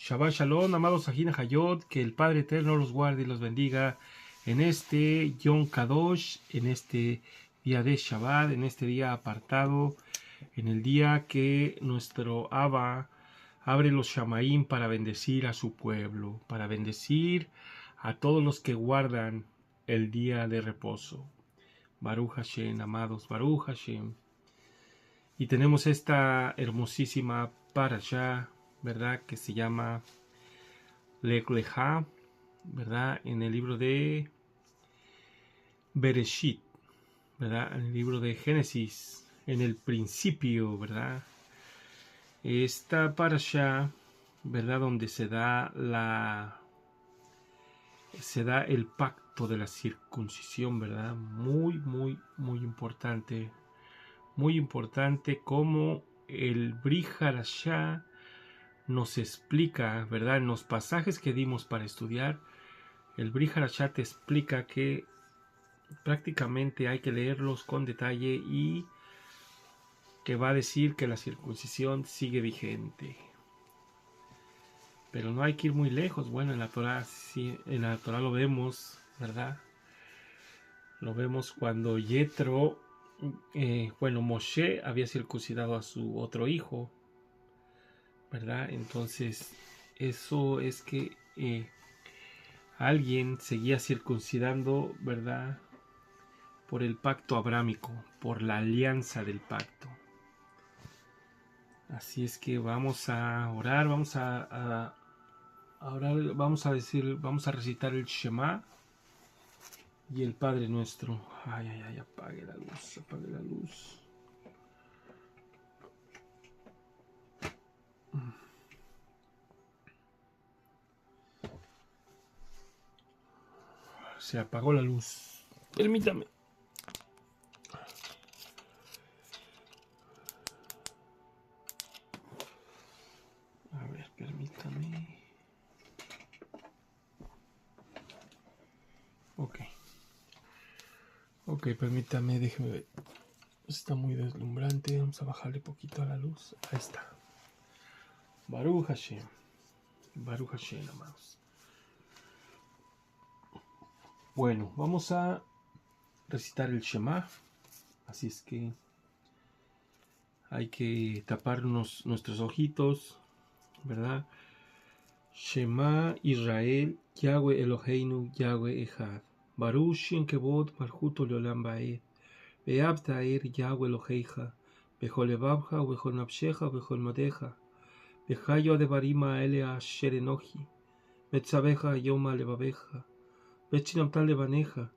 Shabbat Shalom, amados Ajina Hayot, que el Padre Eterno los guarde y los bendiga en este Yom Kadosh, en este día de Shabbat, en este día apartado, en el día que nuestro Abba abre los Shamaim para bendecir a su pueblo, para bendecir a todos los que guardan el día de reposo. Baruch Hashem, amados, Baruch Hashem. Y tenemos esta hermosísima parashá, ¿verdad? Que se llama Lech Lecha, ¿verdad? En el libro de Bereshit, ¿verdad? En el libro de Génesis, en el principio, ¿verdad? Esta parashá, ¿verdad? Donde se da el pacto de la circuncisión, ¿verdad? Muy importante. Muy importante como el Brit Hadashah nos explica, ¿verdad? En los pasajes que dimos para estudiar, el Brit Hadashah te explica que prácticamente hay que leerlos con detalle y que va a decir que la circuncisión sigue vigente. Pero no hay que ir muy lejos. Bueno, en la Torah, sí, en la Torah lo vemos, ¿verdad? Lo vemos cuando Yetro, Moshe había circuncidado a su otro hijo, ¿verdad? Entonces, eso es que alguien seguía circuncidando, ¿verdad? Por el pacto abrámico, por la alianza del pacto. Así es que vamos a orar, vamos a orar, vamos a recitar el Shema y el Padre Nuestro. Ay, apague la luz, apague la luz. Se apagó la luz. Permítame. A ver, permítame. Ok, permítame, déjeme ver. Está muy deslumbrante. Vamos a bajarle poquito a la luz. Ahí está. Baruch Hashem. Baruch Hashem, amados. Bueno, vamos a recitar el Shema. Así es que hay que taparnos nuestros ojitos, ¿verdad? Shema Israel, Yahweh Eloheinu, Yahweh Echad. Baruch Shem Kevod Malchuto Leolam Ba'ed. Ve'av Ta'er Yahweh Elohecha. Bechol levavcha ubechol nafshecha ubechol modecha. Bechayo devarim ha'ele asher enochi. Metzavecha yom levavecha. Bechinamta levanecha.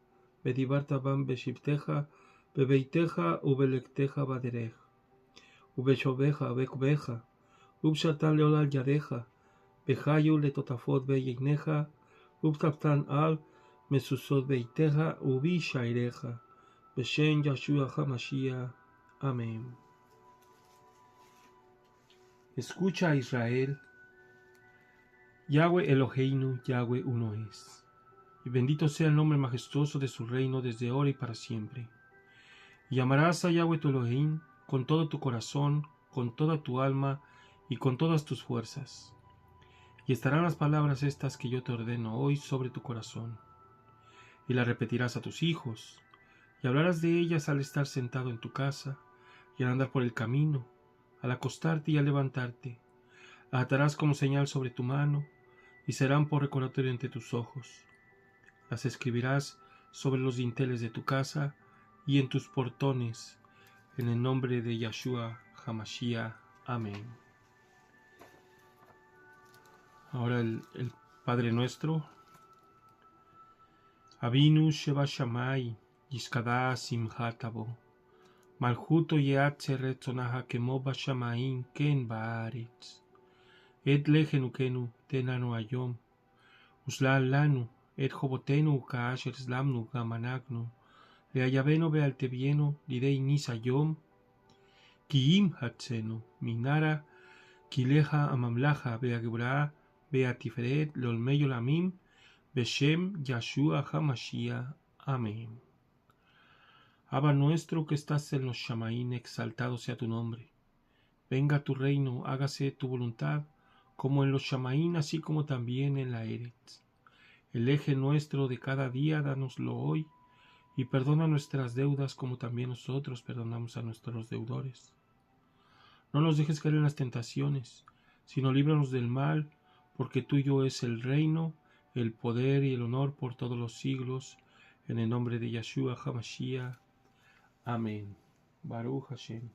Bedibarta bam beshivtecha. Bebeitecha ubelektecha baderech. Ubeshovecha ubekbecha. Ubshatan leolal yadecha. Bechayu letotafot beyeinecha. Ubtaptan al mesusot beitecha ubishairecha. Beshem Yahshua HaMashiach. Amén. Escucha, Israel, Yahweh Eloheinu, Yahweh uno es, y bendito sea el nombre majestuoso de su reino desde ahora y para siempre. Y amarás a Yahweh tu Elohim con todo tu corazón, con toda tu alma y con todas tus fuerzas. Y estarán las palabras estas que yo te ordeno hoy sobre tu corazón. Y las repetirás a tus hijos, y hablarás de ellas al estar sentado en tu casa, y al andar por el camino, al acostarte y al levantarte. Las atarás como señal sobre tu mano, y serán por recordatorio entre tus ojos. Las escribirás sobre los dinteles de tu casa y en tus portones, en el nombre de Yahshua HaMashiach. Amén. Ahora el Padre Nuestro. Avinu Sheba Shamai, Yizkada Simchatabo. Malchuto yeatze retzonaha kemo bashamaim ken baaretz. Et lechenukenu tenanu ayom. Uslal lanu, et jobotenu kaasher slamnu gamanagnu. Leayavenu bealtevienu lidei nisayom. Kiim hatzenu, minara, kileja amamlaja beagebra beatiferet lolmeyo lamim. Beshem Yahshua HaMashiach. Amén. Abba nuestro que estás en los Shamaín, exaltado sea tu nombre. Venga tu reino, hágase tu voluntad, como en los Shamaín, así como también en la Eretz. El eje nuestro de cada día, dánoslo hoy, y perdona nuestras deudas como también nosotros perdonamos a nuestros deudores. No nos dejes caer en las tentaciones, sino líbranos del mal, porque tuyo es el reino, el poder y el honor por todos los siglos, en el nombre de Yeshua HaMashiach. Amén. Baruch Hashem.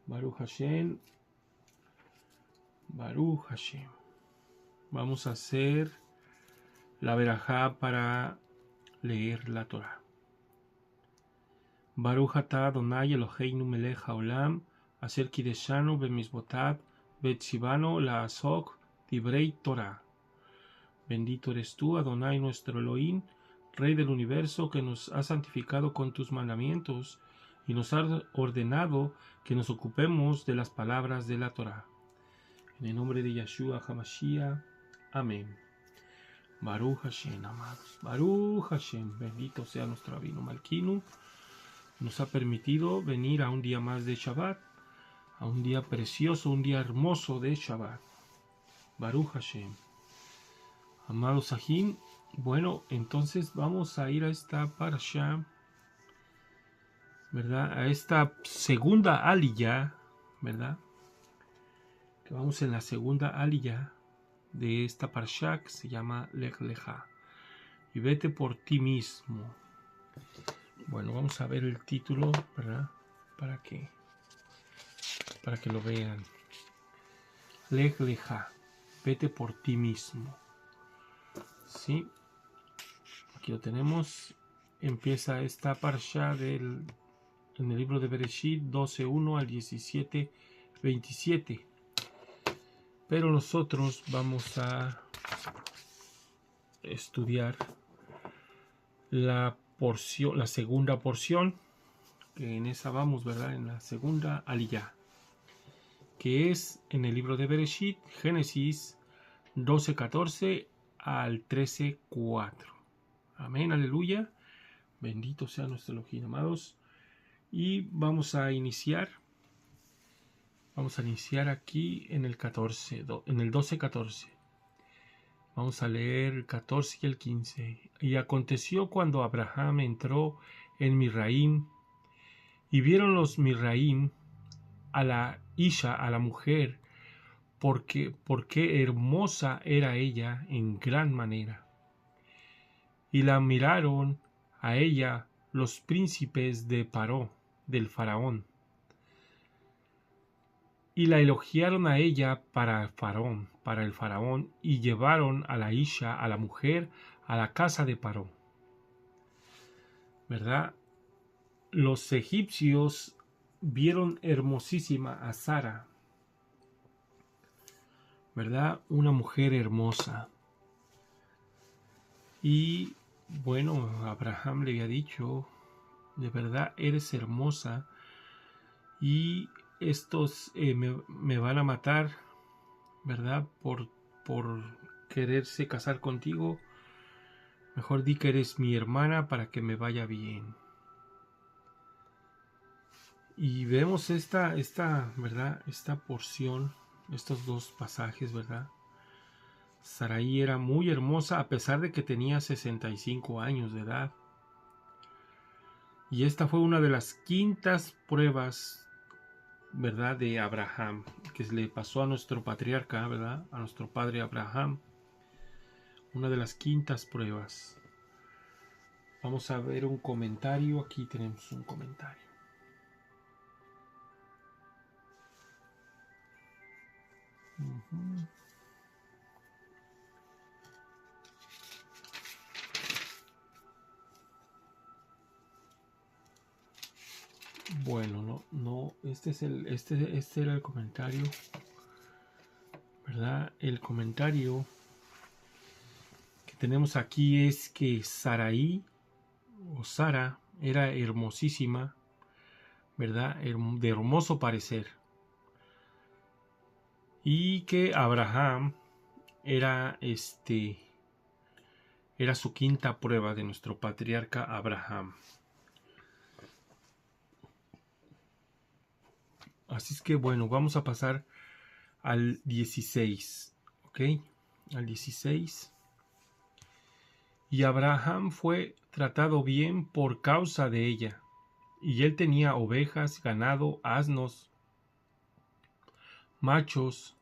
Baruch Hashem. Baruch Hashem. Vamos a hacer la verajá para leer la Torah. Baruch atah Adonai Eloheinu melech haolam, asher kideshanu b'mizvotav v'tzivanu la'asok divrei Torah. Bendito eres tú, Adonai nuestro Elohim, Rey del universo, que nos has santificado con tus mandamientos y nos has ordenado que nos ocupemos de las palabras de la Torah. En el nombre de Yeshua HaMashiach. Amén. Baruch Hashem, amados. Baruch Hashem. Bendito sea nuestro Rabino Malkinu. Nos ha permitido venir a un día más de Shabbat, a un día precioso, un día hermoso de Shabbat. Baruch Hashem. Amados Sahim, bueno, entonces vamos a ir a esta parasha, ¿verdad? A esta segunda aliyah, ¿verdad? Que vamos en la segunda aliyah de esta parasha que se llama Lech Lecha. Y vete por ti mismo. Bueno, vamos a ver el título, ¿verdad? Para que lo vean. Lech Lecha, vete por ti mismo. Sí, aquí lo tenemos. Empieza esta parasha en el libro de Bereshit 12:1 al 17:27. Pero nosotros vamos a estudiar la segunda porción, que en esa vamos, ¿verdad? En la segunda aliyah, que es en el libro de Bereshit, Génesis 12:14 al 13:4. Amén, aleluya. Bendito sea nuestro Elohim, amados. Y vamos a iniciar aquí en el 12:14. Vamos a leer el 14 y el 15. Y aconteció cuando Abraham entró en Misraim, y vieron los Misraim a la Isha, a la mujer, porque hermosa era ella en gran manera. Y la miraron a ella los príncipes de Paró, del faraón, y la elogiaron a ella para el faraón, y llevaron a la Isha, a la mujer, a la casa de Paró. ¿Verdad? Los egipcios vieron hermosísima a Sara, ¿verdad? Una mujer hermosa. Y bueno, Abraham le había dicho, de verdad eres hermosa, y estos me van a matar, ¿verdad? Por quererse casar contigo. Mejor di que eres mi hermana para que me vaya bien. Y vemos esta ¿verdad? Esta porción, estos dos pasajes, ¿verdad? Sarai era muy hermosa a pesar de que tenía 65 años de edad. Y esta fue una de las quintas pruebas, ¿verdad? De Abraham, que le pasó a nuestro patriarca, ¿verdad? A nuestro padre Abraham. Una de las quintas pruebas. Vamos a ver un comentario. Aquí tenemos un comentario. Bueno, no, este era el comentario, ¿verdad? El comentario que tenemos aquí es que Sarai o Sara era hermosísima, ¿verdad? De hermoso parecer. Y que Abraham era su quinta prueba de nuestro patriarca Abraham. Así es que bueno, vamos a pasar al 16. ¿Ok? Al 16. Y Abraham fue tratado bien por causa de ella. Y él tenía ovejas, ganado, asnos, machos,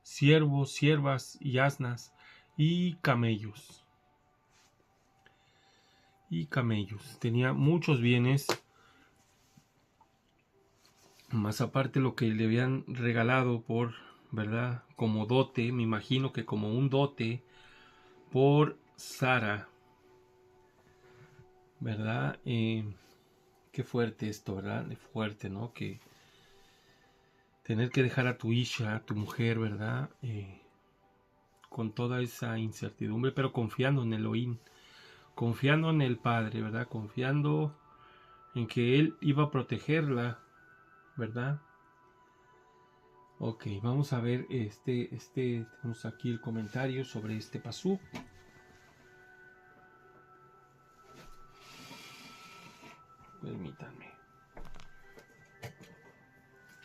siervos, siervas y asnas, y camellos. Tenía muchos bienes, más aparte lo que le habían regalado por, ¿verdad? Como dote, me imagino que como un dote por Sara, ¿verdad? Qué fuerte esto, ¿verdad? Fuerte, ¿no? Que tener que dejar a tu Isha, a tu mujer, ¿verdad? Con toda esa incertidumbre, pero confiando en Elohim, confiando en el Padre, ¿verdad? Confiando en que Él iba a protegerla, ¿verdad? Ok, vamos a ver tenemos aquí el comentario sobre este pasú. Permítanme.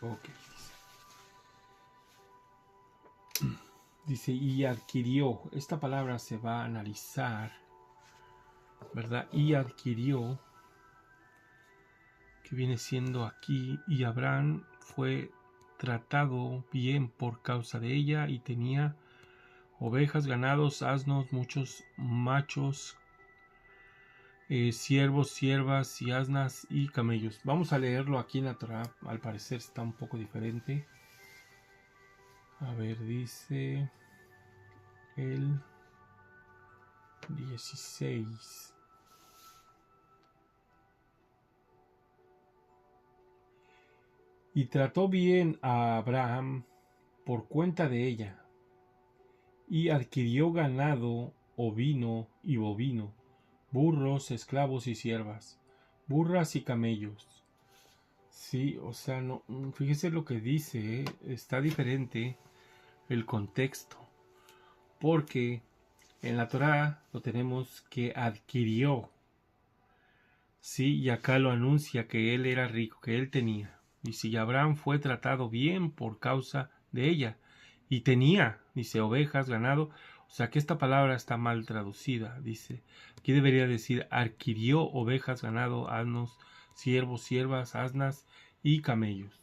Ok. Dice, y adquirió. Esta palabra se va a analizar, ¿verdad? Y adquirió, que viene siendo aquí, y Abraham fue tratado bien por causa de ella, y tenía ovejas, ganados, asnos, muchos machos, siervos, siervas y asnas y camellos. Vamos a leerlo aquí en la Torah. Al parecer está un poco diferente. A ver, dice el 16. Y trató bien a Abraham por cuenta de ella, y adquirió ganado, ovino y bovino, burros, esclavos y siervas, burras y camellos. Sí, o sea, no, fíjese lo que dice, está diferente el contexto, porque en la Torá lo tenemos que adquirió, sí, y acá lo anuncia que él era rico, que él tenía. Y si Abraham fue tratado bien por causa de ella, y tenía, dice, ovejas, ganado, o sea que esta palabra está mal traducida, dice, aquí debería decir, adquirió ovejas, ganado, asnos, siervos, siervas, asnas y camellos.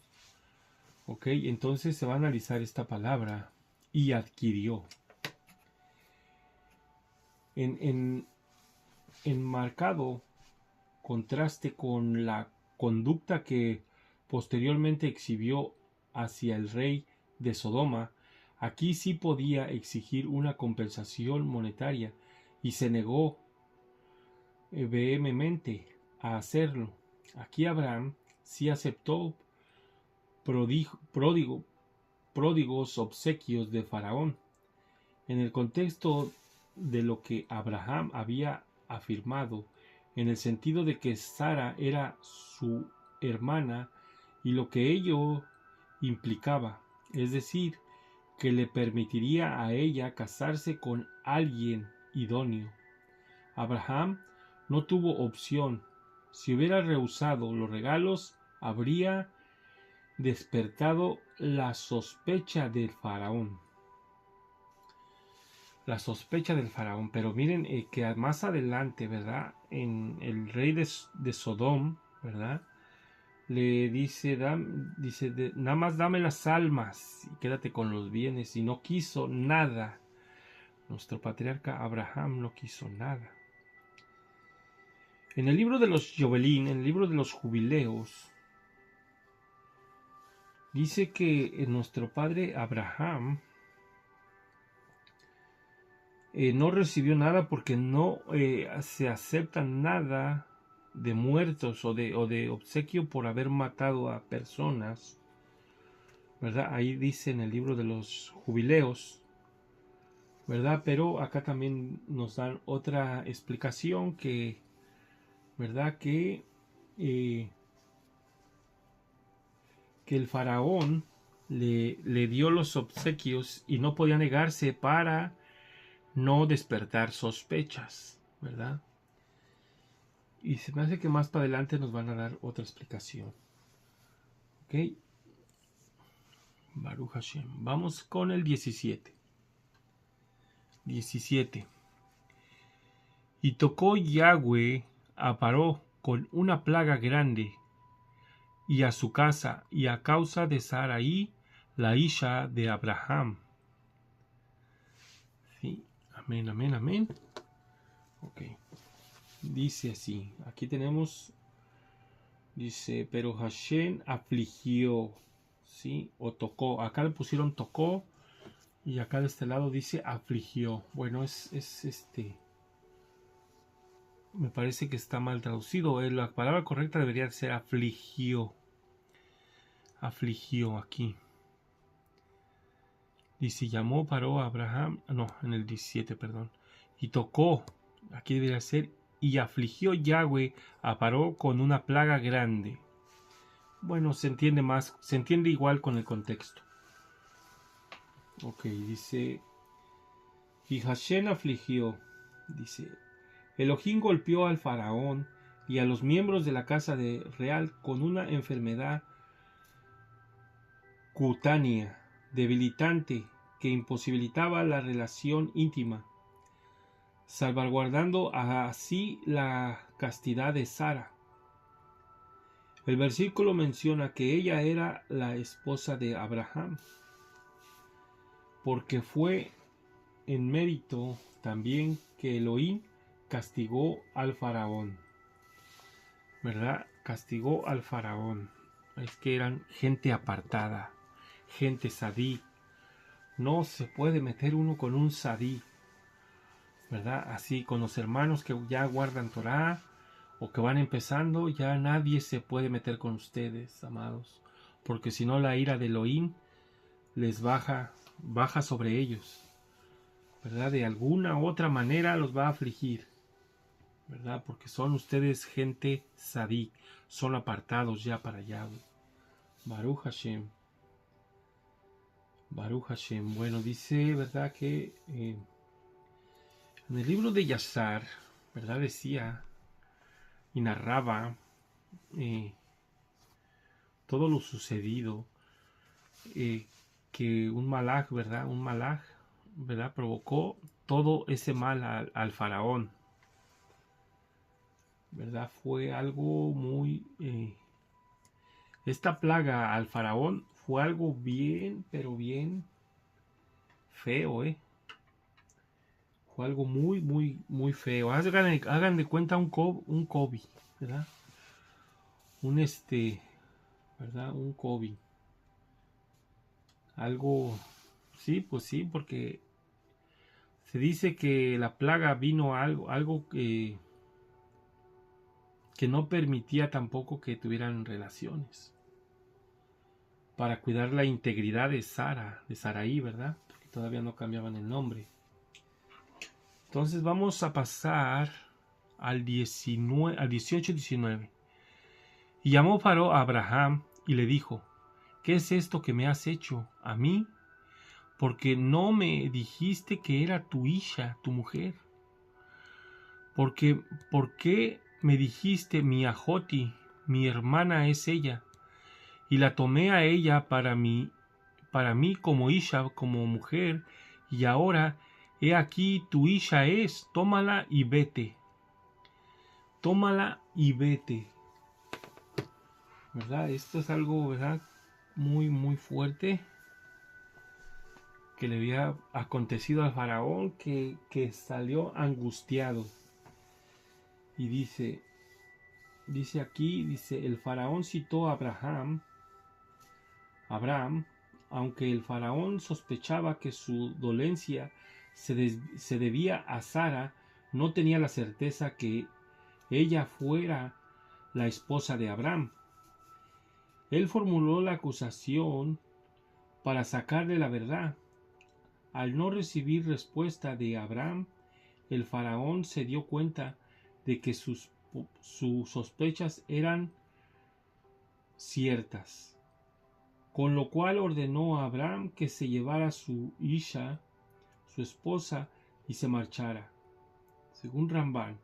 Ok, entonces se va a analizar esta palabra, y adquirió. En marcado contraste con la conducta que posteriormente exhibió hacia el rey de Sodoma, aquí sí podía exigir una compensación monetaria y se negó vehementemente a hacerlo. Aquí Abraham sí aceptó pródigos obsequios de Faraón. En el contexto de lo que Abraham había afirmado, en el sentido de que Sara era su hermana y lo que ello implicaba, es decir, que le permitiría a ella casarse con alguien idóneo. Abraham no tuvo opción. Si hubiera rehusado los regalos, habría despertado la sospecha del faraón. La sospecha del faraón, pero miren que más adelante, ¿verdad? En el rey de Sodom, ¿verdad? Le dice, nada más dame las almas y quédate con los bienes, y no quiso nada. Nuestro patriarca Abraham no quiso nada. En el libro de los Jovelín, en el libro de los Jubileos, dice que nuestro padre Abraham no recibió nada porque no se acepta nada de muertos o de obsequio por haber matado a personas, ¿verdad? Ahí dice en el libro de los Jubileos, ¿verdad? Pero acá también nos dan otra explicación que, ¿verdad? Que el faraón le dio los obsequios y no podía negarse para no despertar sospechas, ¿verdad? Y se me hace que más para adelante nos van a dar otra explicación. ¿Ok? Baruch Hashem. Vamos con el 17. 17. Y tocó Yahweh a Paró con una plaga grande, y a su casa, y a causa de Sarai, la hija de Abraham. Sí, amén, amén, amén. Ok. Dice así, aquí tenemos, dice, pero Hashem afligió, ¿sí? O tocó, acá le pusieron tocó, y acá de este lado dice afligió. Bueno, es me parece que está mal traducido. La palabra correcta debería ser afligió. Afligió aquí. Dice, llamó, paró a Abraham, no, en el 17, perdón. Y tocó, aquí debería ser, y afligió Yahweh a Paró con una plaga grande. Bueno, se entiende más, se entiende igual con el contexto. Ok, dice, y Hashem afligió, dice, Elohim golpeó al faraón y a los miembros de la casa real con una enfermedad cutánea, debilitante, que imposibilitaba la relación íntima, salvaguardando así la castidad de Sara. El versículo menciona que ella era la esposa de Abraham, porque fue en mérito también que Elohim castigó al faraón, ¿verdad? Castigó al faraón. Es que eran gente apartada, gente sadí. No se puede meter uno con un sadí, ¿verdad? Así con los hermanos que ya guardan Torah o que van empezando, ya nadie se puede meter con ustedes, amados, porque si no la ira de Elohim les baja sobre ellos, ¿verdad? De alguna u otra manera los va a afligir, ¿verdad? Porque son ustedes gente sadí, son apartados ya para Yahweh. Baruch Hashem. Baruch Hashem. Bueno, dice, ¿verdad? Que en el libro de Yazar, ¿verdad? Decía y narraba todo lo sucedido, que un malaj, ¿verdad? Un malaj, ¿verdad? Provocó todo ese mal al faraón, ¿verdad? Fue algo muy... esta plaga al faraón fue algo bien, pero bien feo, Fue algo muy, muy, muy feo. Hagan de cuenta un COVID, ¿verdad? ¿Verdad? Un COVID. Algo, sí, pues sí, porque se dice que la plaga vino algo que no permitía tampoco que tuvieran relaciones. Para cuidar la integridad de Sarai, ¿verdad? Porque todavía no cambiaban el nombre. Entonces vamos a pasar al 18-19. Y llamó Faraón a Abraham y le dijo, ¿qué es esto que me has hecho a mí? Porque no me dijiste que era tu hija, tu mujer. ¿Por qué me dijiste mi ajoti, mi hermana es ella? Y la tomé a ella para mí como hija, como mujer, y ahora he aquí tu hija es, tómala y vete. Tómala y vete. ¿Verdad? Esto es algo, ¿verdad? Muy, muy fuerte que le había acontecido al faraón, que salió angustiado. Y dice aquí, el faraón citó a Abraham, aunque el faraón sospechaba que su dolencia se debía a Sara, no tenía la certeza que ella fuera la esposa de Abraham. Él formuló la acusación para sacarle la verdad. Al no recibir respuesta de Abraham, el faraón se dio cuenta de que sus sospechas eran ciertas, con lo cual ordenó a Abraham que se llevara su hija, su esposa, y se marchara. Según Ramban,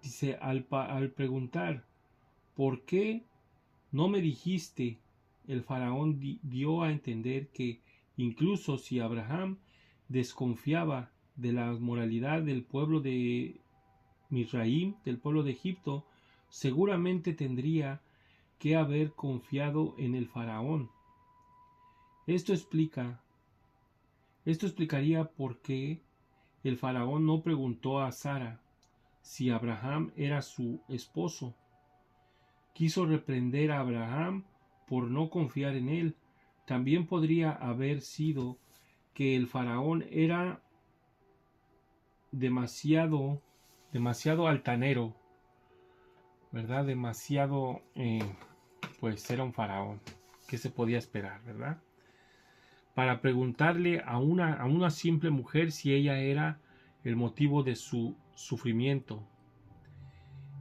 dice, al preguntar, ¿por qué no me dijiste el faraón dio a entender que incluso si Abraham desconfiaba de la moralidad del pueblo de Misraim, del pueblo de Egipto, seguramente tendría que haber confiado en el faraón. Esto explicaría por qué el faraón no preguntó a Sara si Abraham era su esposo. Quiso reprender a Abraham por no confiar en él. También podría haber sido que el faraón era demasiado altanero, ¿verdad? Demasiado, pues era un faraón. ¿Qué se podía esperar, verdad? Para preguntarle a una simple mujer si ella era el motivo de su sufrimiento.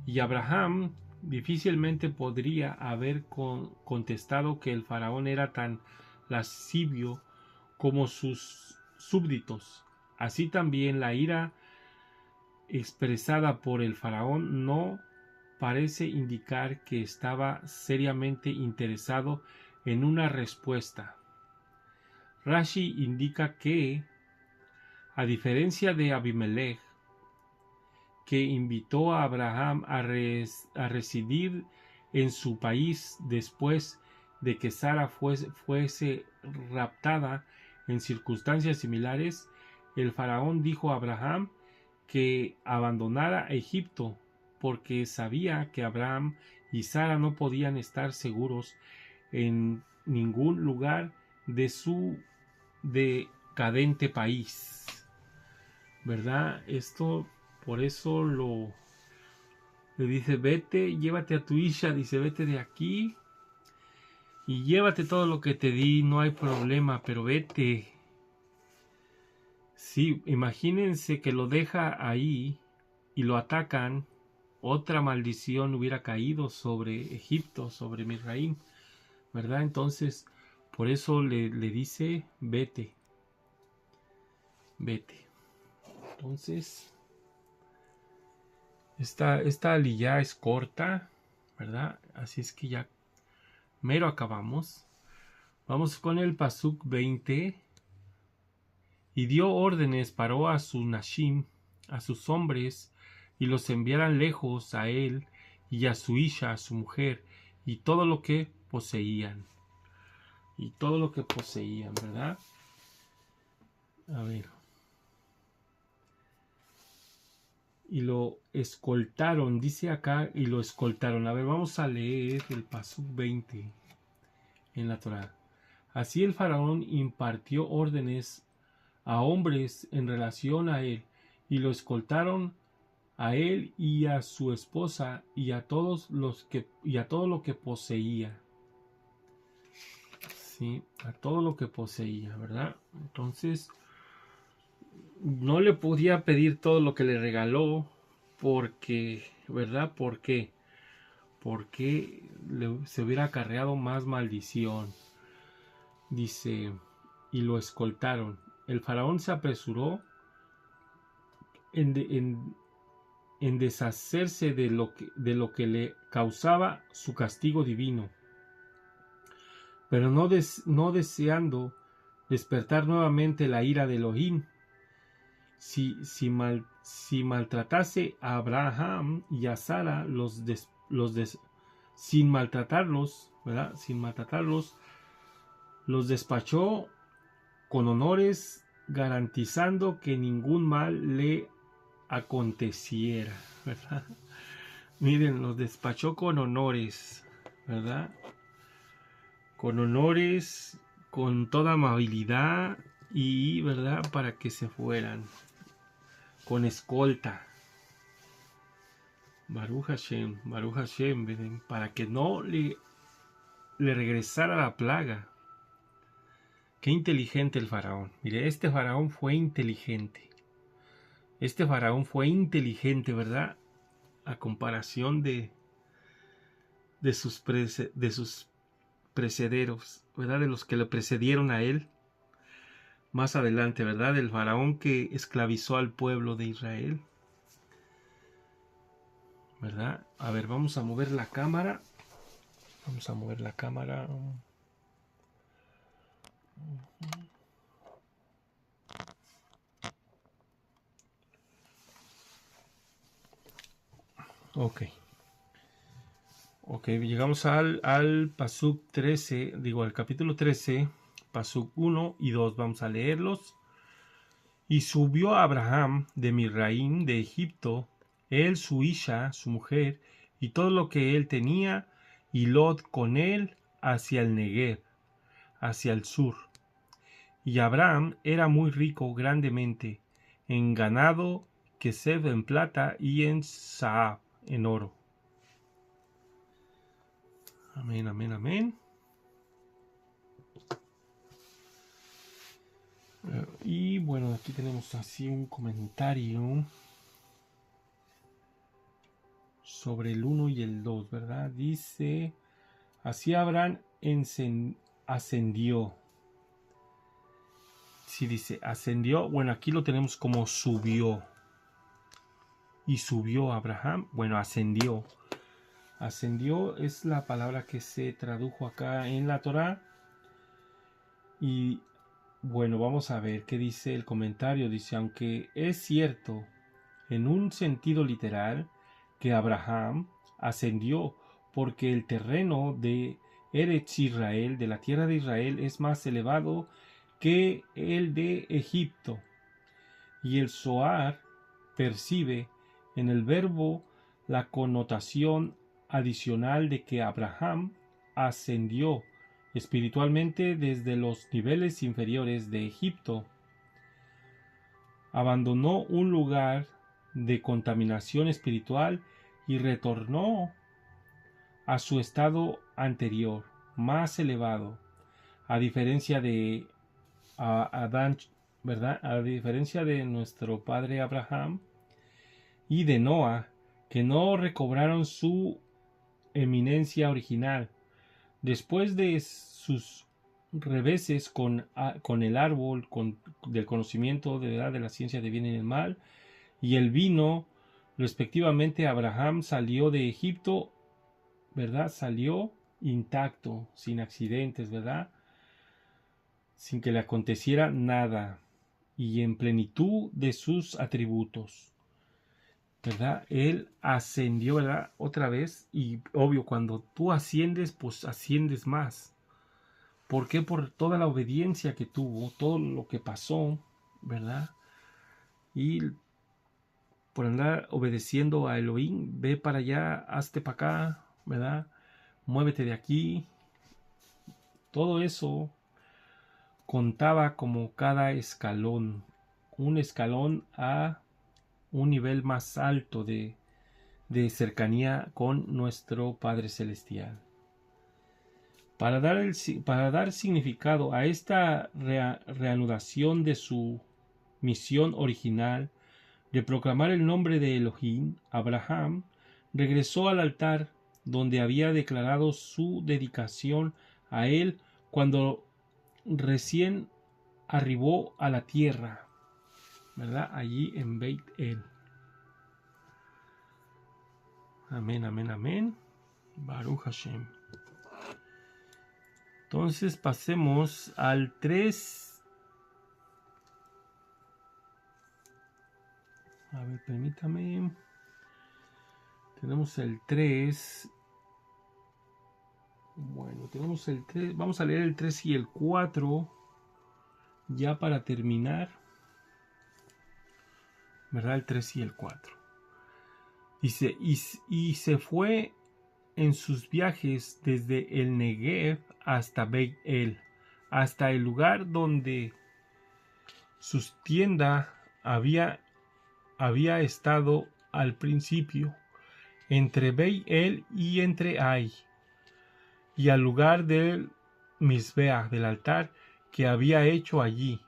Y Abraham difícilmente podría haber contestado que el faraón era tan lascivo como sus súbditos. Así también la ira expresada por el faraón no parece indicar que estaba seriamente interesado en una respuesta. Rashi indica que, a diferencia de Abimelech, que invitó a Abraham a residir en su país después de que Sara fuese raptada en circunstancias similares, el faraón dijo a Abraham que abandonara Egipto porque sabía que Abraham y Sara no podían estar seguros en ningún lugar de su decadente país, ¿verdad? Esto, por eso le dice: vete, llévate a tu hija, dice, vete de aquí y llévate todo lo que te di, no hay problema, pero vete. Sí, imagínense que lo deja ahí y lo atacan, otra maldición hubiera caído sobre Egipto, sobre Misraim, ¿verdad? Entonces, por eso le dice: vete, vete. Entonces, esta aliyá es corta, ¿verdad? Así es que ya mero acabamos. Vamos con el pasuk 20. Y dio órdenes, paró a su nashim, a sus hombres, y los enviaran lejos a él y a su hija, a su mujer, y todo lo que poseían. Y todo lo que poseían, ¿verdad? A ver. Y lo escoltaron, dice acá, y lo escoltaron. A ver, vamos a leer el pasuk 20 en la Torá. Así el faraón impartió órdenes a hombres en relación a él, y lo escoltaron a él y a su esposa y a todo lo que poseía. Sí, a todo lo que poseía, ¿verdad? Entonces, no le podía pedir todo lo que le regaló, porque, ¿verdad? ¿Por qué? Porque se hubiera acarreado más maldición. Dice: y lo escoltaron. El faraón se apresuró en deshacerse de lo que le causaba su castigo divino, pero no deseando despertar nuevamente la ira de Elohim. Si maltratase a Abraham y a Sara, sin maltratarlos, ¿verdad? Sin maltratarlos, los despachó con honores, garantizando que ningún mal le aconteciera, ¿verdad? Miren, los despachó con honores, ¿verdad? Con honores, con toda amabilidad y, ¿verdad? Para que se fueran, con escolta. Baruch Hashem, ¿verdad? Para que no le regresara la plaga. Qué inteligente el faraón. Mire, este faraón fue inteligente. Este faraón fue inteligente, ¿verdad? A comparación de sus precederos, ¿verdad? De los que le precedieron a él. Más adelante, ¿verdad? El faraón que esclavizó al pueblo de Israel, ¿verdad? A ver, vamos a mover la cámara. Vamos a mover la cámara. Ok. Ok, llegamos al Pasuk 13, digo al capítulo 13, Pasuk 1 y 2. Vamos a leerlos. Y subió Abraham de Misraim de Egipto, él, su hija, su mujer, y todo lo que él tenía, y Lot con él, hacia el Negev, hacia el sur. Y Abraham era muy rico grandemente, en ganado, Kesef en plata, y en Saab en oro. Amén, amén, amén. Y bueno, aquí tenemos así un comentario sobre el 1 y el 2, ¿verdad? Dice, así Abraham ascendió. Sí, dice, ascendió. Bueno, aquí lo tenemos como subió. Y subió Abraham. Bueno, ascendió. Ascendió es la palabra que se tradujo acá en la Torá. Y bueno, vamos a ver qué dice el comentario. Dice, aunque es cierto en un sentido literal que Abraham ascendió porque el terreno de Eretz Israel, de la tierra de Israel, es más elevado que el de Egipto. Y el Zohar percibe en el verbo la connotación adicional de que Abraham ascendió espiritualmente desde los niveles inferiores de Egipto. Abandonó un lugar de contaminación espiritual y retornó a su estado anterior, más elevado, a diferencia de Adán, ¿verdad? A diferencia de nuestro padre Abraham y de Noah, que no recobraron su eminencia original. Después de sus reveses con el árbol del conocimiento de la ciencia de bien y del mal, y el vino, respectivamente, Abraham salió de Egipto, ¿verdad? Salió intacto, sin accidentes, ¿verdad? Sin que le aconteciera nada, y en plenitud de sus atributos, ¿verdad? Él ascendió, ¿verdad? Otra vez, y obvio, cuando tú asciendes, pues asciendes más. ¿Por qué? Por toda la obediencia que tuvo, todo lo que pasó, ¿verdad? Y por andar obedeciendo a Elohim, ve para allá, hazte para acá, ¿verdad? Muévete de aquí. Todo eso contaba como cada escalón, un escalón a un nivel más alto de cercanía con nuestro Padre Celestial. Para dar significado a esta reanudación de su misión original, de proclamar el nombre de Elohim, Abraham regresó al altar donde había declarado su dedicación a él cuando recién arribó a la tierra, ¿verdad? Allí en Beit El. Amén, amén, amén. Baruch Hashem. Entonces pasemos al 3. A ver, permítame. Tenemos el 3. Bueno, tenemos el 3. Vamos a leer el 3 y el 4. Ya para terminar. ¿Verdad? El 3 y el 4. Dice, y se fue en sus viajes desde el Negev hasta Beit El, hasta el lugar donde su tienda había estado al principio, entre Beit El y entre Ai, y al lugar del Misbeach, del altar que había hecho allí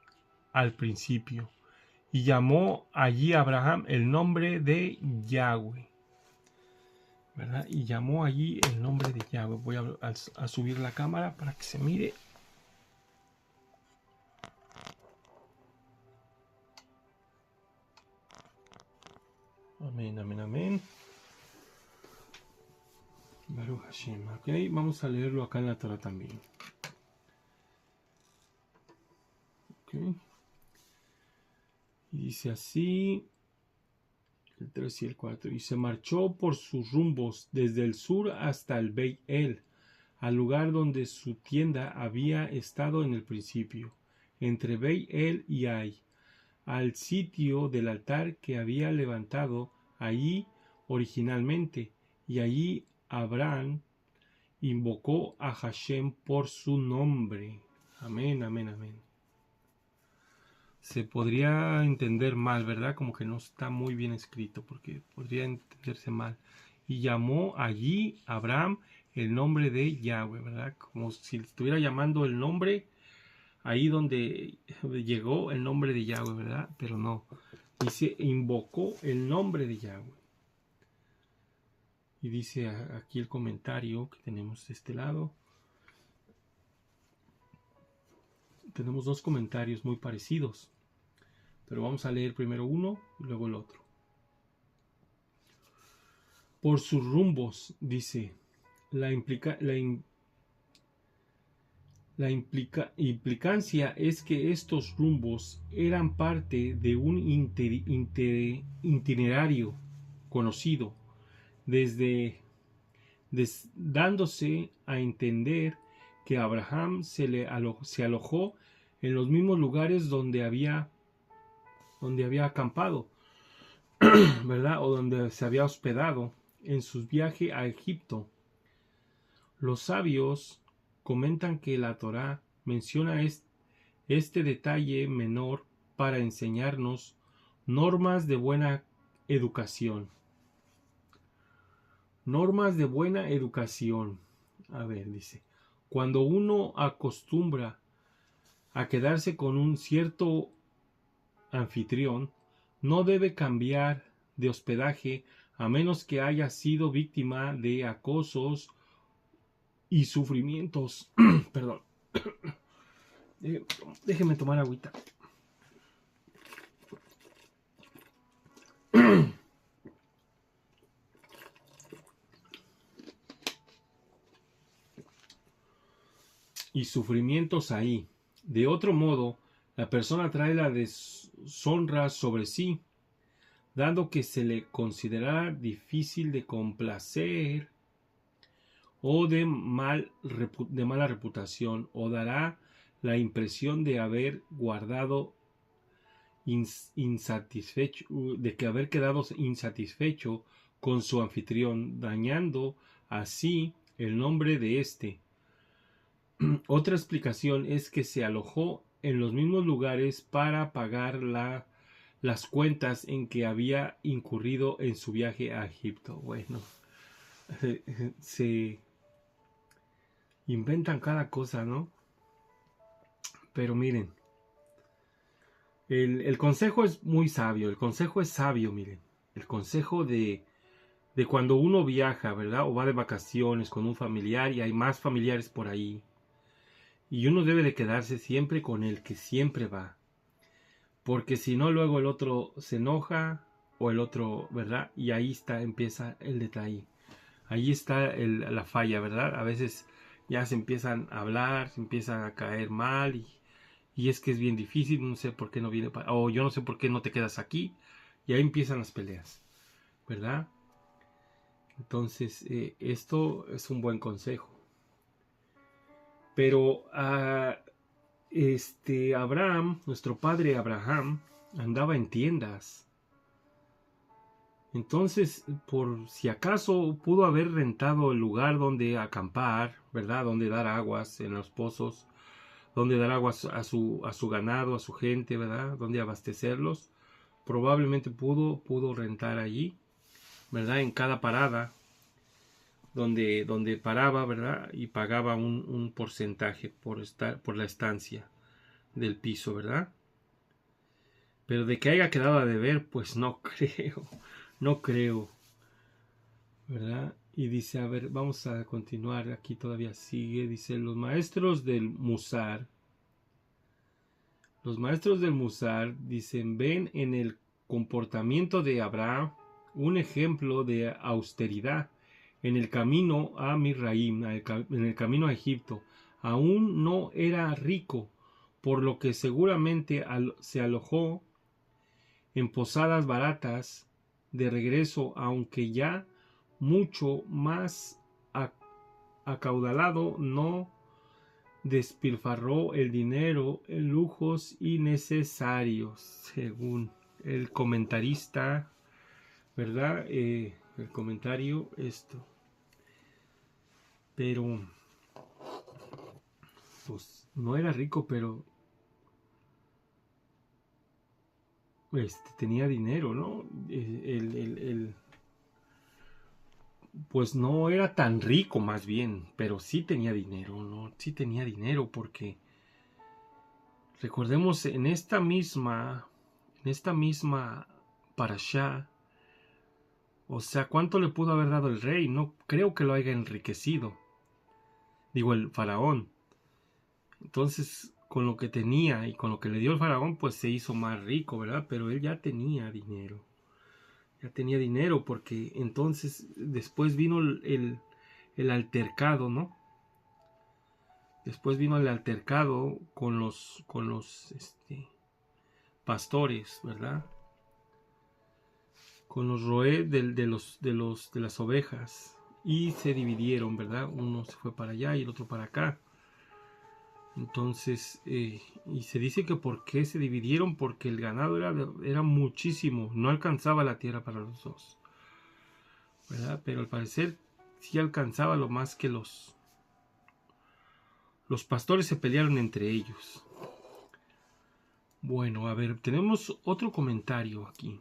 al principio, y llamó allí a Abraham el nombre de Yahweh, ¿verdad? Y llamó allí el nombre de Yahweh. Voy a subir la cámara para que se mire. Amén, amén, amén. Baruch Hashem. Ok, vamos a leerlo acá en la Torah también. Okay. Y dice así, el 3 y el 4. Y se marchó por sus rumbos desde el sur hasta el Beit El, al lugar donde su tienda había estado en el principio, entre Beit El y Ai, al sitio del altar que había levantado allí originalmente, y allí Abraham invocó a Hashem por su nombre. Amén, amén, amén. Se podría entender mal, ¿verdad? Como que no está muy bien escrito, porque podría entenderse mal. Y llamó allí Abraham el nombre de Yahweh, ¿verdad? Como si estuviera llamando el nombre ahí donde llegó el nombre de Yahweh, ¿verdad? Pero no. Dice, invocó el nombre de Yahweh. Y dice aquí el comentario que tenemos de este lado. Tenemos dos comentarios muy parecidos. Pero vamos a leer primero uno y luego el otro. Por sus rumbos, dice, la implicancia es que estos rumbos eran parte de un itinerario conocido, dándose a entender que Abraham se alojó en los mismos lugares donde había acampado, ¿verdad? O donde se había hospedado en su viaje a Egipto. Los sabios comentan que la Torá menciona este detalle menor para enseñarnos normas de buena educación. Normas de buena educación. A ver, dice, cuando uno acostumbra a quedarse con un cierto anfitrión, no debe cambiar de hospedaje a menos que haya sido víctima de acosos y sufrimientos. Perdón. Déjeme tomar agüita. Y sufrimientos ahí. De otro modo, la persona trae la deshonra sobre sí, dado que se le considera difícil de complacer o de mala reputación, o dará la impresión de haber guardado de haber quedado insatisfecho con su anfitrión, dañando así el nombre de éste. Otra explicación es que se alojó en los mismos lugares para pagar las cuentas en que había incurrido en su viaje a Egipto. Bueno, se inventan cada cosa, ¿no? Pero miren, el consejo es muy sabio. El consejo es sabio, miren. El consejo de cuando uno viaja, ¿verdad? O va de vacaciones con un familiar y hay más familiares por ahí. Y uno debe de quedarse siempre con el que siempre va. Porque si no, luego el otro se enoja o el otro, ¿verdad? Y ahí empieza el detalle. Ahí está la falla, ¿verdad? A veces ya se empiezan a hablar, se empiezan a caer mal y es que es bien difícil, no sé por qué no viene, o yo no sé por qué no te quedas aquí, y ahí empiezan las peleas, ¿verdad? Entonces, esto es un buen consejo. Pero Abraham, nuestro padre Abraham, andaba en tiendas. Entonces, por si acaso pudo haber rentado el lugar donde acampar, ¿verdad? Donde dar aguas en los pozos, donde dar aguas a su ganado, a su gente, ¿verdad? Donde abastecerlos. Probablemente pudo rentar allí, ¿verdad? En cada parada donde paraba, ¿verdad? Y pagaba un porcentaje por la estancia del piso, ¿verdad? Pero de que haya quedado a deber, pues no creo, ¿verdad? Y dice, a ver, vamos a continuar, aquí todavía sigue, dice, los maestros del Musar, dicen, ven en el comportamiento de Abraham un ejemplo de austeridad en el camino a Misraim, en el camino a Egipto. Aún no era rico, por lo que seguramente se alojó en posadas baratas de regreso, aunque ya mucho más acaudalado, no despilfarró el dinero en lujos innecesarios, según el comentarista, ¿verdad? El comentario esto. Pero, pues, no era rico, pero tenía dinero, ¿no? Pues no era tan rico más bien, pero sí tenía dinero, ¿no? Sí tenía dinero porque recordemos en esta misma parashá, o sea, ¿cuánto le pudo haber dado el rey? No creo que lo haya enriquecido, digo el faraón. Entonces, con lo que tenía y con lo que le dio el faraón, pues se hizo más rico, ¿verdad? Pero él ya tenía dinero. Ya tenía dinero porque entonces después vino el altercado, ¿no? Después vino el altercado con los pastores, ¿verdad? Con los roé de las ovejas, y se dividieron, ¿verdad? Uno se fue para allá y el otro para acá. Entonces, y se dice que por qué se dividieron, porque el ganado era muchísimo, no alcanzaba la tierra para los dos, ¿verdad? Pero al parecer sí alcanzaba lo más que los pastores se pelearon entre ellos. Bueno, a ver, tenemos otro comentario aquí.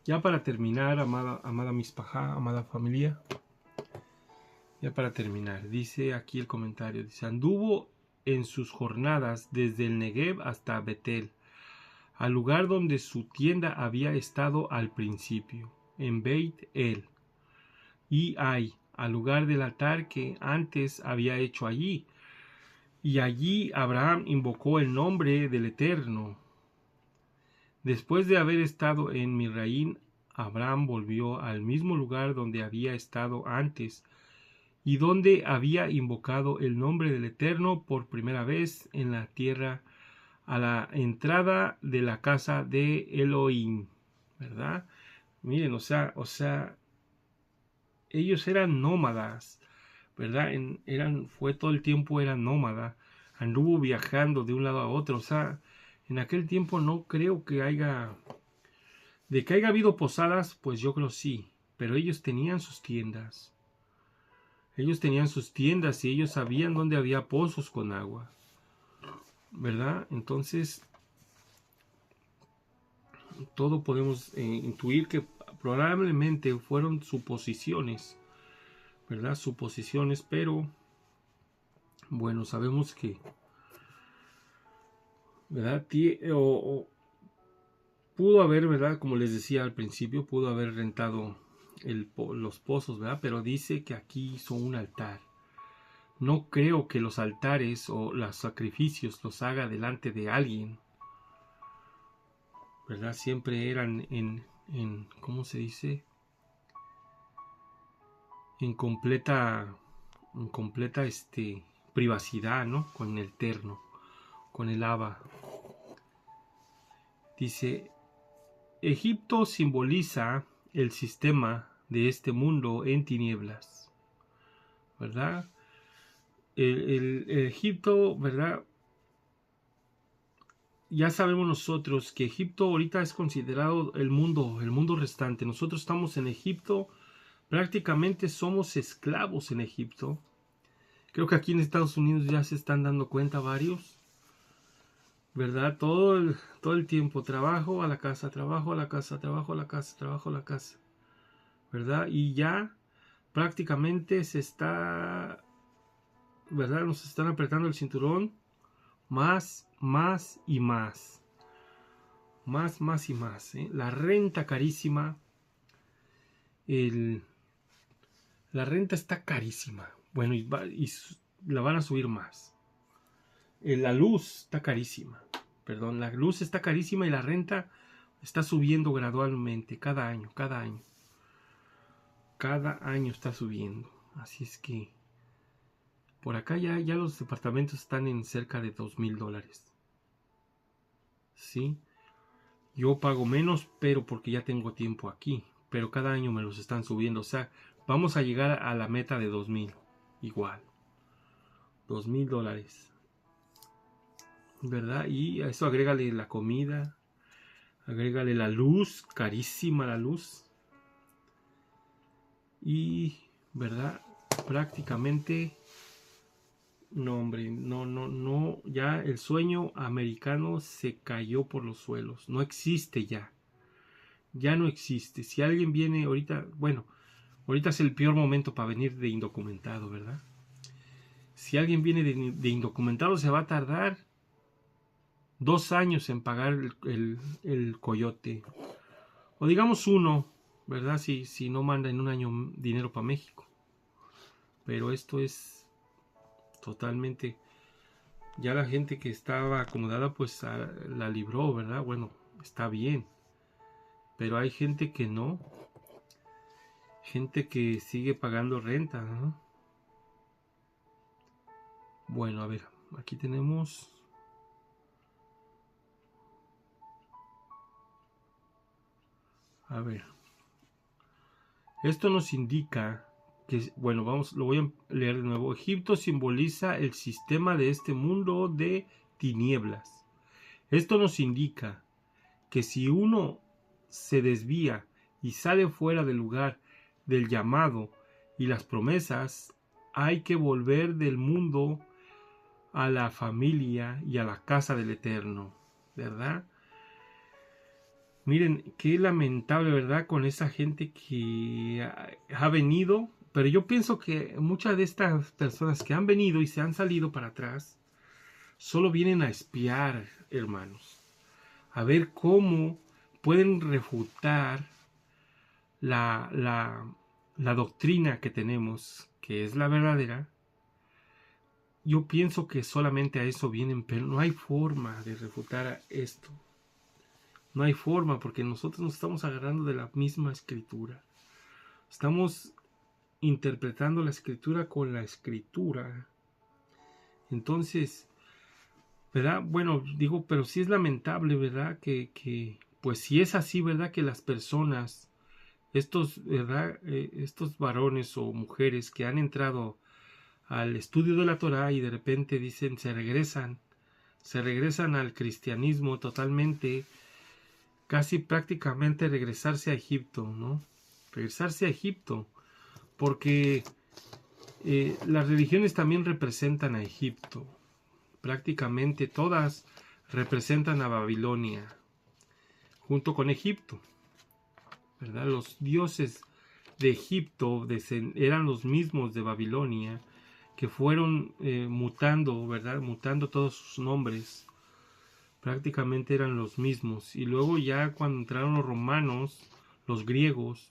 Ya para terminar, amada mispajá, amada familia. Ya para terminar, dice aquí el comentario. Dice, anduvo en sus jornadas desde el Negev hasta Betel, al lugar donde su tienda había estado al principio, en Beit El, y Ai, al lugar del altar que antes había hecho allí. Y allí Abraham invocó el nombre del Eterno. Después de haber estado en Misraín, Abraham volvió al mismo lugar donde había estado antes y donde había invocado el nombre del Eterno por primera vez en la tierra, a la entrada de la casa de Elohim, ¿verdad? Miren, o sea, ellos eran nómadas, ¿verdad? Fue todo el tiempo eran nómadas, anduvo viajando de un lado a otro, o sea, en aquel tiempo no creo que haya, de que haya habido posadas, pues yo creo sí, pero ellos tenían sus tiendas. Ellos tenían sus tiendas y ellos sabían dónde había pozos con agua, ¿verdad? Entonces, todo podemos intuir que probablemente fueron suposiciones, ¿verdad? Suposiciones, pero bueno, sabemos que, ¿verdad? Pudo haber, ¿verdad? Como les decía al principio, pudo haber rentado los pozos, ¿verdad? Pero dice que aquí hizo un altar. No creo que los altares o los sacrificios los haga delante de alguien, ¿verdad? Siempre eran en ¿cómo se dice? En completa privacidad, ¿no? Con el Eterno, con el Abba. Dice, Egipto simboliza el sistema de este mundo en tinieblas, ¿verdad? El Egipto, ¿verdad? Ya sabemos nosotros que Egipto ahorita es considerado el mundo restante. Nosotros estamos en Egipto, prácticamente somos esclavos en Egipto. Creo que aquí en Estados Unidos ya se están dando cuenta varios, ¿verdad? Todo el tiempo, trabajo a la casa, trabajo a la casa, trabajo a la casa, trabajo a la casa, ¿verdad? Y ya prácticamente se está, ¿verdad? Nos están apretando el cinturón más y más. Más y más. La renta carísima. La renta está carísima. Bueno, y la van a subir más. La luz está carísima. Perdón, la luz está carísima y la renta está subiendo gradualmente. Cada año. Cada año está subiendo. Así es que Por acá ya los departamentos están en cerca de $2,000. ¿Sí? Yo pago menos, pero porque ya tengo tiempo aquí. Pero cada año me los están subiendo. O sea, vamos a llegar a la meta de 2,000. Igual. $2,000. ¿Verdad? Y a eso agrégale la comida. Agrégale la luz. Carísima la luz. Y, ¿verdad? Prácticamente... No, hombre, no, ya el sueño americano se cayó por los suelos, no existe ya no existe. Si alguien viene ahorita, bueno, ahorita es el peor momento para venir de indocumentado, ¿verdad? Si alguien viene de indocumentado se va a tardar 2 años en pagar el coyote, o digamos 1, ¿verdad? Si no manda en un año dinero para México, pero esto es totalmente... Ya la gente que estaba acomodada pues la libró, ¿verdad? Bueno, está bien. Pero hay gente que no. Gente que sigue pagando renta, ¿no? Bueno, a ver, aquí tenemos... A ver. Esto nos indica que, bueno, lo voy a leer de nuevo. Egipto simboliza el sistema de este mundo de tinieblas. Esto nos indica que si uno se desvía y sale fuera del lugar del llamado y las promesas, hay que volver del mundo a la familia y a la casa del Eterno, ¿verdad? Miren, qué lamentable, ¿verdad? Con esa gente que ha venido, pero yo pienso que muchas de estas personas que han venido y se han salido para atrás, solo vienen a espiar, hermanos, a ver cómo pueden refutar la doctrina que tenemos, que es la verdadera. Yo pienso que solamente a eso vienen, pero no hay forma de refutar esto. No hay forma, porque nosotros nos estamos agarrando de la misma escritura. Estamos interpretando la escritura con la escritura. Entonces, ¿verdad? Bueno, digo, pero sí es lamentable, ¿verdad? Que pues si es así, ¿verdad? Que las personas, ¿verdad? Estos varones o mujeres que han entrado al estudio de la Torá y de repente dicen, se regresan al cristianismo totalmente, casi prácticamente regresarse a Egipto, ¿no? Regresarse a Egipto, porque las religiones también representan a Egipto, prácticamente todas representan a Babilonia, junto con Egipto, ¿verdad? Los dioses de Egipto eran los mismos de Babilonia, que fueron mutando, ¿verdad? Mutando todos sus nombres. Prácticamente eran los mismos. Y luego ya cuando entraron los romanos, los griegos,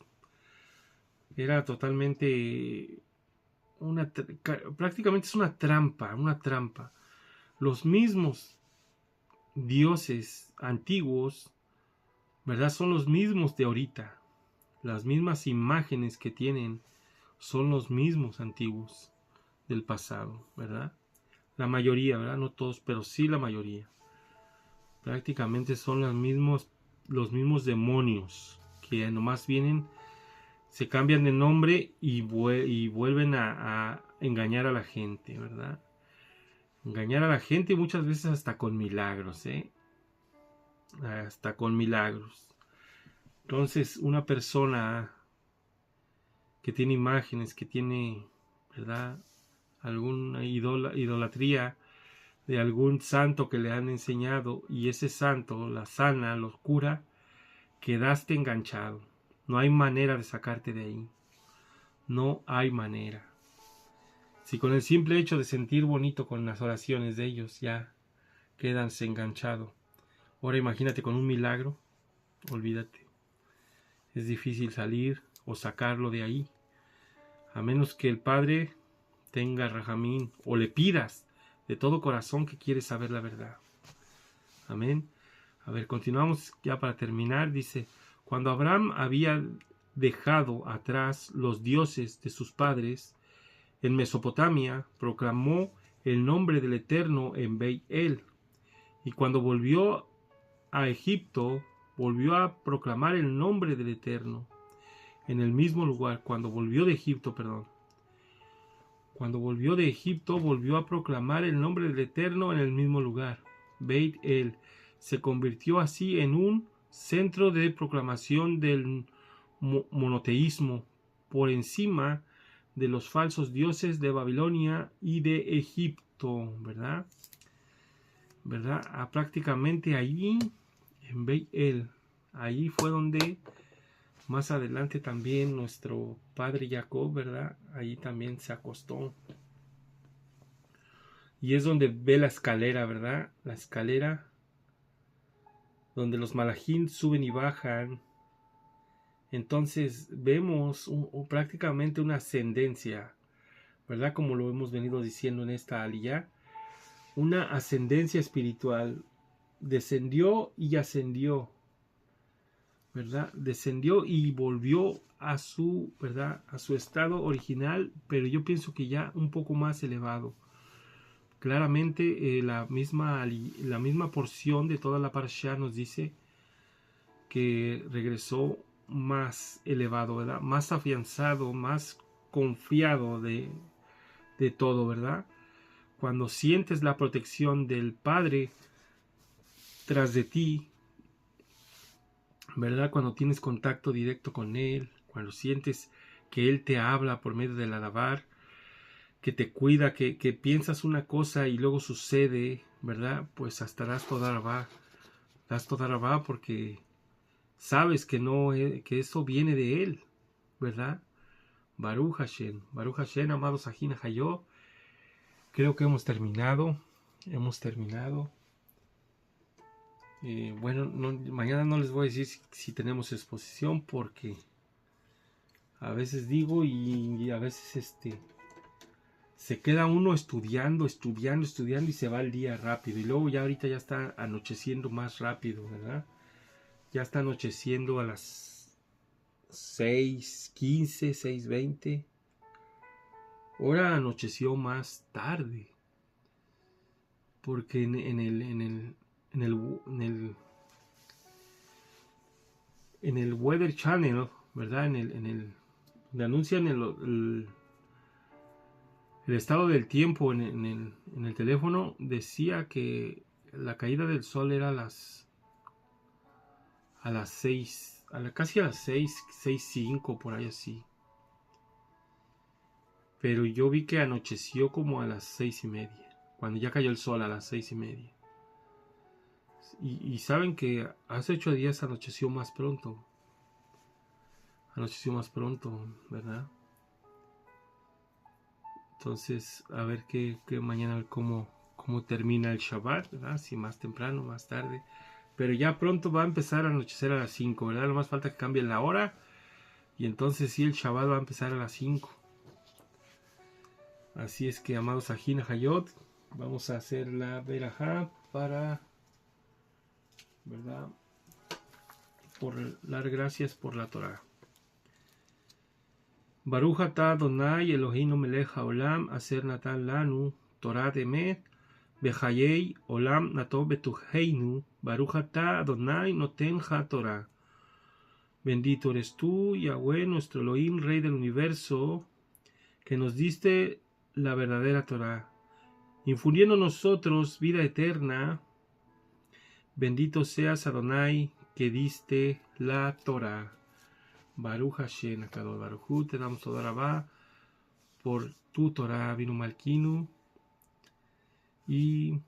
era totalmente prácticamente es una trampa. Los mismos dioses antiguos, ¿verdad? Son los mismos de ahorita. Las mismas imágenes que tienen son los mismos antiguos del pasado, ¿verdad? La mayoría, ¿verdad? No todos, pero sí la mayoría. Prácticamente son los mismos demonios que nomás vienen, se cambian de nombre y vuelven a engañar a la gente, ¿verdad? Engañar a la gente muchas veces hasta con milagros, hasta con milagros. Entonces, una persona que tiene imágenes, que tiene, ¿verdad?, alguna idolatría de algún santo que le han enseñado, y ese santo la sana, los cura, quedaste enganchado. No hay manera de sacarte de ahí. No hay manera. Si con el simple hecho de sentir bonito con las oraciones de ellos ya quedas enganchado, ahora imagínate con un milagro, olvídate. Es difícil salir o sacarlo de ahí, a menos que el Padre tenga rajamín o le pidas de todo corazón que quieres saber la verdad. Amén. A ver, continuamos ya para terminar. Dice, cuando Abraham había dejado atrás los dioses de sus padres, en Mesopotamia, proclamó el nombre del Eterno en Beit El. Y cuando volvió a Egipto, volvió a proclamar el nombre del Eterno en el mismo lugar. Cuando volvió de Egipto, volvió a proclamar el nombre del Eterno en el mismo lugar. Beit El se convirtió así en un centro de proclamación del monoteísmo por encima de los falsos dioses de Babilonia y de Egipto, ¿verdad? Prácticamente allí, en Beit El, allí fue donde más adelante también nuestro padre Jacob, ¿verdad? Allí también se acostó. Y es donde ve la escalera, ¿verdad? La escalera donde los malajín suben y bajan. Entonces vemos prácticamente una ascendencia, ¿verdad? Como lo hemos venido diciendo en esta aliyá, una ascendencia espiritual. Descendió y ascendió, ¿verdad? Descendió y volvió a su, ¿verdad? A su estado original, pero yo pienso que ya un poco más elevado. Claramente la misma porción de toda la parashá nos dice que regresó más elevado, ¿verdad? Más afianzado, más confiado de todo, ¿verdad? Cuando sientes la protección del Padre tras de ti, ¿verdad? Cuando tienes contacto directo con Él, cuando sientes que Él te habla por medio del alabar, que te cuida, que piensas una cosa y luego sucede, ¿verdad? Pues hasta das toda rabá porque sabes que que eso viene de Él, ¿verdad? Baruch Hashem, amados Ajina Hayó. Creo que hemos terminado. Bueno, mañana no les voy a decir si tenemos exposición porque a veces digo y a veces se queda uno estudiando y se va el día rápido. Y luego ya ahorita ya está anocheciendo más rápido, ¿verdad? Ya está anocheciendo a las 6:15, 6:20. Ahora anocheció más tarde. Porque en el Weather Channel, ¿verdad? Donde anuncian el estado del tiempo en el teléfono, decía que la caída del sol era a las 6, casi a las 6:05, por ahí así. Pero yo vi que anocheció como a las 6:30, cuando ya cayó el sol a las 6:30. Y saben que hace 8 días anocheció más pronto. ¿Verdad? Entonces, a ver que mañana cómo termina el Shabbat, ¿verdad? Si más temprano, más tarde. Pero ya pronto va a empezar a anochecer a las 5, ¿verdad? Lo más falta que cambie la hora. Y entonces sí, el Shabbat va a empezar a las 5. Así es que, amados Ajina Hayot, vamos a hacer la verajá para, ¿verdad? Por dar gracias por la Torah. Baruch atah Adonai Eloheinu melech haolam aser natan lanu Torah emet bechayei olam natov betucheinu Baruch atah Adonai noten ha-Torah. Bendito eres tú, Yahweh, nuestro Elohim, Rey del universo, que nos diste la verdadera Torah, infundiendo en nosotros vida eterna. Bendito seas, Adonai, que diste la Torah. Baruch Hashem, Akadosh Baruch Hu, te damos toda rabá por tu Torah, Vinu Malkinu, y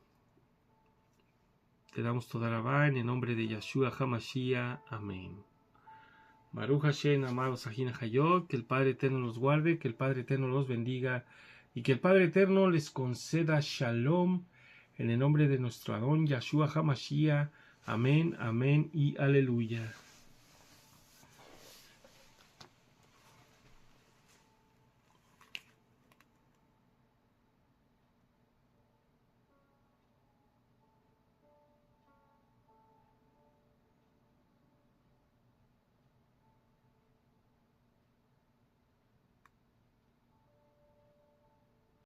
te damos toda rabá en el nombre de Yeshua HaMashiach. Amén. Baruch Hashem, amados Ajina Hayot, que el Padre Eterno los guarde, que el Padre Eterno los bendiga, y que el Padre Eterno les conceda Shalom, en el nombre de nuestro Adón Yeshua HaMashiach. Amén, amén y aleluya.